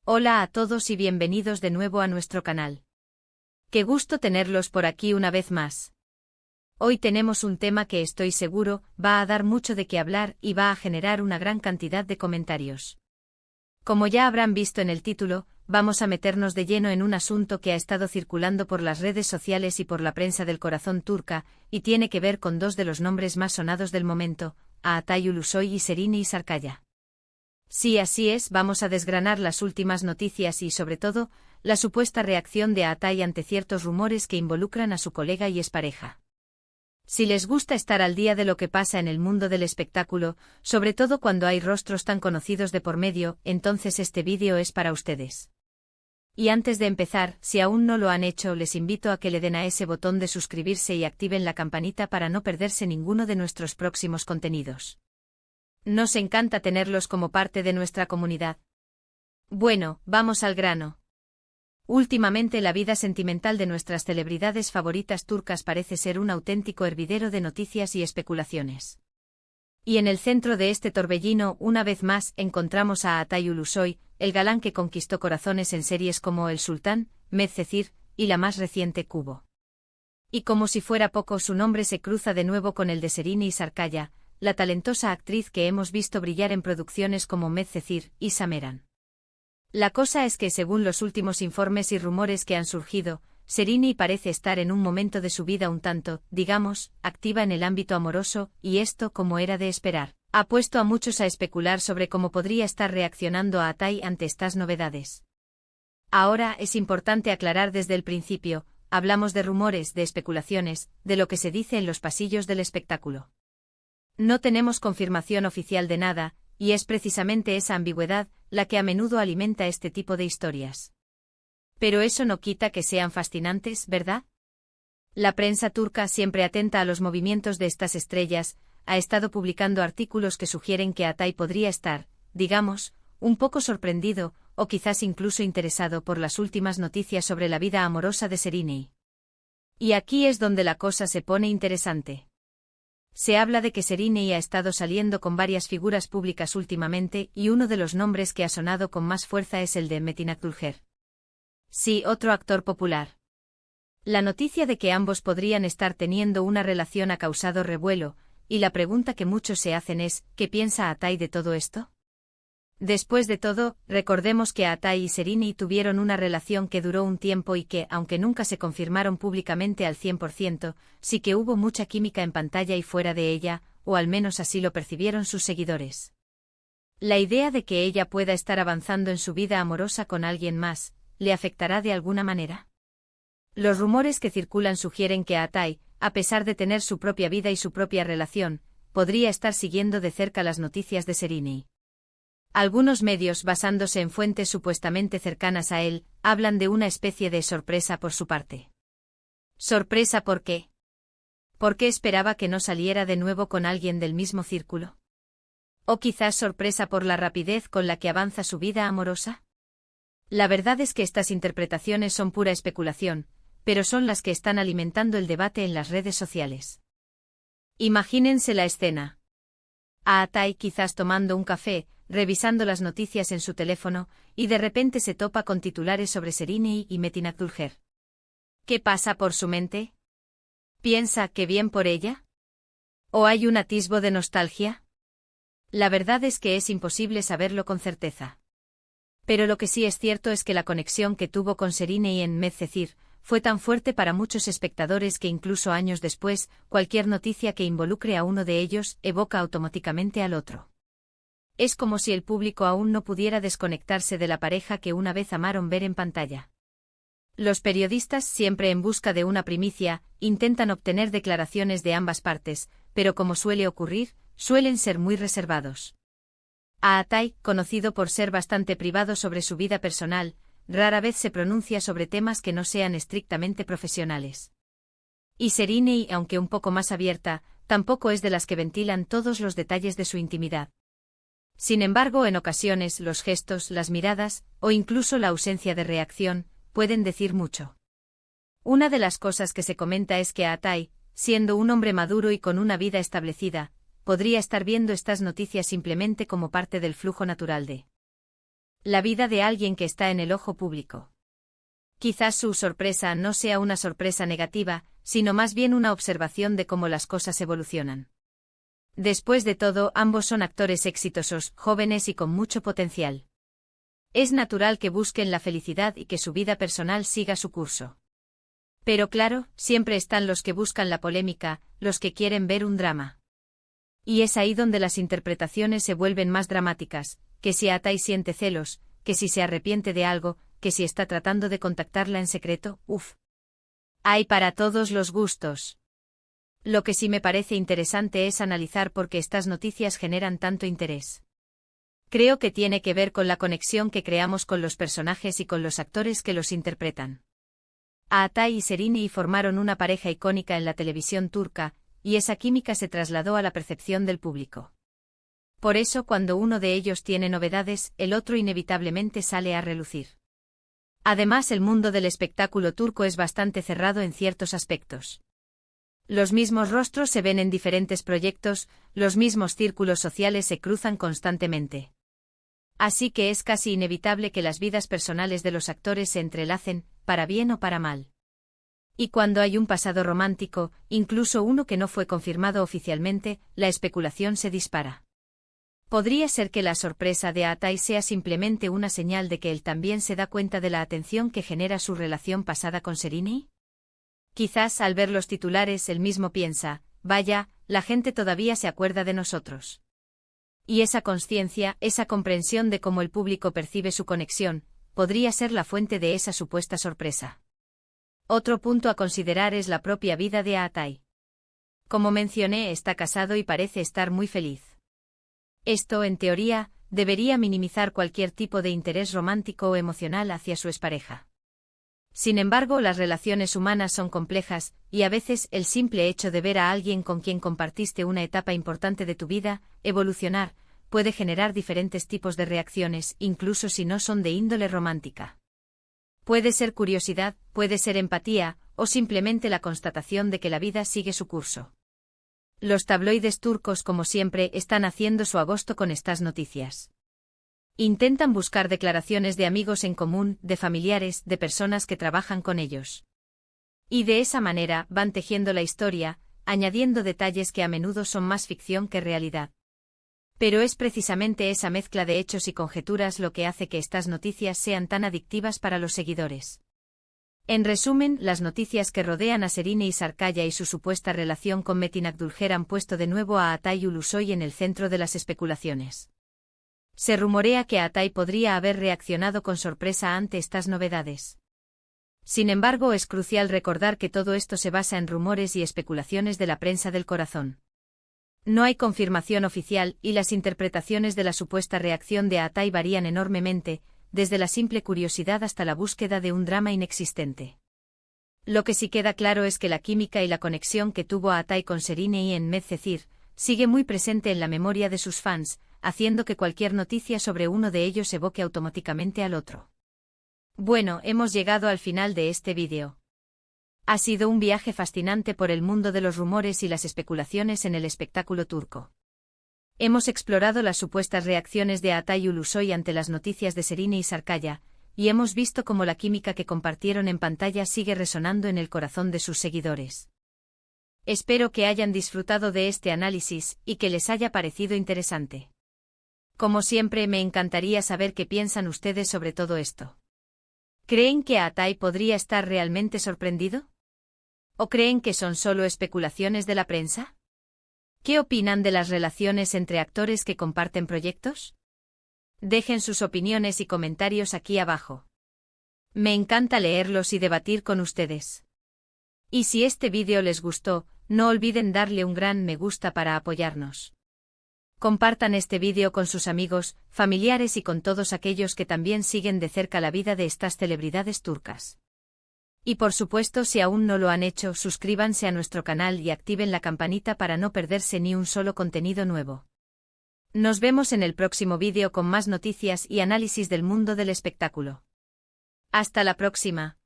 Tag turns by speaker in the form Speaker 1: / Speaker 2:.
Speaker 1: Hola a todos y bienvenidos de nuevo a nuestro canal. Qué gusto tenerlos por aquí una vez más. Hoy tenemos un tema que estoy seguro va a dar mucho de qué hablar y va a generar una gran cantidad de comentarios. Como ya habrán visto en el título, vamos a meternos de lleno en un asunto que ha estado circulando por las redes sociales y por la prensa del corazón turca, y tiene que ver con dos de los nombres más sonados del momento, Altay Ulusoy y Şehrini Sarıkaya. Sí, así es, vamos a desgranar las últimas noticias y, sobre todo, la supuesta reacción de Altay ante ciertos rumores que involucran a su colega y expareja. Si les gusta estar al día de lo que pasa en el mundo del espectáculo, sobre todo cuando hay rostros tan conocidos de por medio, entonces este vídeo es para ustedes. Y antes de empezar, si aún no lo han hecho, les invito a que le den a ese botón de suscribirse y activen la campanita para no perderse ninguno de nuestros próximos contenidos. Nos encanta tenerlos como parte de nuestra comunidad. Bueno, vamos al grano. Últimamente la vida sentimental de nuestras celebridades favoritas turcas parece ser un auténtico hervidero de noticias y especulaciones. Y en el centro de este torbellino, una vez más, encontramos a Altay Ulusoy, el galán que conquistó corazones en series como El Sultán, Medcezir, y la más reciente Kubo. Y como si fuera poco, su nombre se cruza de nuevo con el de Şehrini Sarıkaya, la talentosa actriz que hemos visto brillar en producciones como Medcezir y Sameran. La cosa es que, según los últimos informes y rumores que han surgido, Şehrini parece estar en un momento de su vida un tanto, digamos, activa en el ámbito amoroso, y esto, como era de esperar, ha puesto a muchos a especular sobre cómo podría estar reaccionando a Altay ante estas novedades. Ahora es importante aclarar desde el principio, hablamos de rumores, de especulaciones, de lo que se dice en los pasillos del espectáculo. No tenemos confirmación oficial de nada, y es precisamente esa ambigüedad la que a menudo alimenta este tipo de historias. Pero eso no quita que sean fascinantes, ¿verdad? La prensa turca, siempre atenta a los movimientos de estas estrellas, ha estado publicando artículos que sugieren que Altay podría estar, digamos, un poco sorprendido, o quizás incluso interesado por las últimas noticias sobre la vida amorosa de Şehrini. Y aquí es donde la cosa se pone interesante. Se habla de que Şehrini ha estado saliendo con varias figuras públicas últimamente y uno de los nombres que ha sonado con más fuerza es el de Metin Akdülger. Sí, otro actor popular. La noticia de que ambos podrían estar teniendo una relación ha causado revuelo, y la pregunta que muchos se hacen es, ¿qué piensa Altay de todo esto? Después de todo, recordemos que Altay y Şehrini tuvieron una relación que duró un tiempo y que, aunque nunca se confirmaron públicamente al 100%, sí que hubo mucha química en pantalla y fuera de ella, o al menos así lo percibieron sus seguidores. La idea de que ella pueda estar avanzando en su vida amorosa con alguien más, ¿le afectará de alguna manera? Los rumores que circulan sugieren que Altay, a pesar de tener su propia vida y su propia relación, podría estar siguiendo de cerca las noticias de Şehrini. Algunos medios, basándose en fuentes supuestamente cercanas a él, hablan de una especie de sorpresa por su parte. ¿Sorpresa por qué? ¿Por qué esperaba que no saliera de nuevo con alguien del mismo círculo? ¿O quizás sorpresa por la rapidez con la que avanza su vida amorosa? La verdad es que estas interpretaciones son pura especulación, pero son las que están alimentando el debate en las redes sociales. Imagínense la escena. A Altay quizás tomando un café, revisando las noticias en su teléfono, y de repente se topa con titulares sobre Şehrini y Metin Akdülger. ¿Qué pasa por su mente? ¿Piensa que bien por ella? ¿O hay un atisbo de nostalgia? La verdad es que es imposible saberlo con certeza. Pero lo que sí es cierto es que la conexión que tuvo con Şehrini en Medcezir fue tan fuerte para muchos espectadores que incluso años después, cualquier noticia que involucre a uno de ellos evoca automáticamente al otro. Es como si el público aún no pudiera desconectarse de la pareja que una vez amaron ver en pantalla. Los periodistas, siempre en busca de una primicia, intentan obtener declaraciones de ambas partes, pero como suele ocurrir, suelen ser muy reservados. A Altay, conocido por ser bastante privado sobre su vida personal, rara vez se pronuncia sobre temas que no sean estrictamente profesionales. Y Şehrini, aunque un poco más abierta, tampoco es de las que ventilan todos los detalles de su intimidad. Sin embargo, en ocasiones los gestos, las miradas, o incluso la ausencia de reacción, pueden decir mucho. Una de las cosas que se comenta es que Altay, siendo un hombre maduro y con una vida establecida, podría estar viendo estas noticias simplemente como parte del flujo natural de La vida de alguien que está en el ojo público. Quizás su sorpresa no sea una sorpresa negativa, sino más bien una observación de cómo las cosas evolucionan. Después de todo, ambos son actores exitosos, jóvenes y con mucho potencial. Es natural que busquen la felicidad y que su vida personal siga su curso. Pero claro, siempre están los que buscan la polémica, los que quieren ver un drama. Y es ahí donde las interpretaciones se vuelven más dramáticas, que si Atai siente celos, que si se arrepiente de algo, que si está tratando de contactarla en secreto, uff. Hay para todos los gustos. Lo que sí me parece interesante es analizar por qué estas noticias generan tanto interés. Creo que tiene que ver con la conexión que creamos con los personajes y con los actores que los interpretan. Atai y Serini formaron una pareja icónica en la televisión turca, y esa química se trasladó a la percepción del público. Por eso cuando uno de ellos tiene novedades, el otro inevitablemente sale a relucir. Además, el mundo del espectáculo turco es bastante cerrado en ciertos aspectos. Los mismos rostros se ven en diferentes proyectos, los mismos círculos sociales se cruzan constantemente. Así que es casi inevitable que las vidas personales de los actores se entrelacen, para bien o para mal. Y cuando hay un pasado romántico, incluso uno que no fue confirmado oficialmente, la especulación se dispara. ¿Podría ser que la sorpresa de Atai sea simplemente una señal de que él también se da cuenta de la atención que genera su relación pasada con Serini? Quizás al ver los titulares él mismo piensa, vaya, la gente todavía se acuerda de nosotros. Y esa consciencia, esa comprensión de cómo el público percibe su conexión, podría ser la fuente de esa supuesta sorpresa. Otro punto a considerar es la propia vida de Atai. Como mencioné, está casado y parece estar muy feliz. Esto, en teoría, debería minimizar cualquier tipo de interés romántico o emocional hacia su expareja. Sin embargo, las relaciones humanas son complejas, y a veces el simple hecho de ver a alguien con quien compartiste una etapa importante de tu vida evolucionar, puede generar diferentes tipos de reacciones, incluso si no son de índole romántica. Puede ser curiosidad, puede ser empatía, o simplemente la constatación de que la vida sigue su curso. Los tabloides turcos, como siempre, están haciendo su agosto con estas noticias. Intentan buscar declaraciones de amigos en común, de familiares, de personas que trabajan con ellos. Y de esa manera van tejiendo la historia, añadiendo detalles que a menudo son más ficción que realidad. Pero es precisamente esa mezcla de hechos y conjeturas lo que hace que estas noticias sean tan adictivas para los seguidores. En resumen, las noticias que rodean a Serini y Sarkaya y su supuesta relación con Metin Akdülger han puesto de nuevo a Atai Ulusoy en el centro de las especulaciones. Se rumorea que Atai podría haber reaccionado con sorpresa ante estas novedades. Sin embargo, es crucial recordar que todo esto se basa en rumores y especulaciones de la prensa del corazón. No hay confirmación oficial y las interpretaciones de la supuesta reacción de Atai varían enormemente, desde la simple curiosidad hasta la búsqueda de un drama inexistente. Lo que sí queda claro es que la química y la conexión que tuvo Atai con Serini y en Medcezir sigue muy presente en la memoria de sus fans, haciendo que cualquier noticia sobre uno de ellos evoque automáticamente al otro. Bueno, hemos llegado al final de este vídeo. Ha sido un viaje fascinante por el mundo de los rumores y las especulaciones en el espectáculo turco. Hemos explorado las supuestas reacciones de Atai Ulusoy ante las noticias de Serini y Sarkaya, y hemos visto cómo la química que compartieron en pantalla sigue resonando en el corazón de sus seguidores. Espero que hayan disfrutado de este análisis y que les haya parecido interesante. Como siempre, me encantaría saber qué piensan ustedes sobre todo esto. ¿Creen que Atai podría estar realmente sorprendido? ¿O creen que son solo especulaciones de la prensa? ¿Qué opinan de las relaciones entre actores que comparten proyectos? Dejen sus opiniones y comentarios aquí abajo. Me encanta leerlos y debatir con ustedes. Y si este vídeo les gustó, no olviden darle un gran me gusta para apoyarnos. Compartan este vídeo con sus amigos, familiares y con todos aquellos que también siguen de cerca la vida de estas celebridades turcas. Y por supuesto, si aún no lo han hecho, suscríbanse a nuestro canal y activen la campanita para no perderse ni un solo contenido nuevo. Nos vemos en el próximo vídeo con más noticias y análisis del mundo del espectáculo. Hasta la próxima.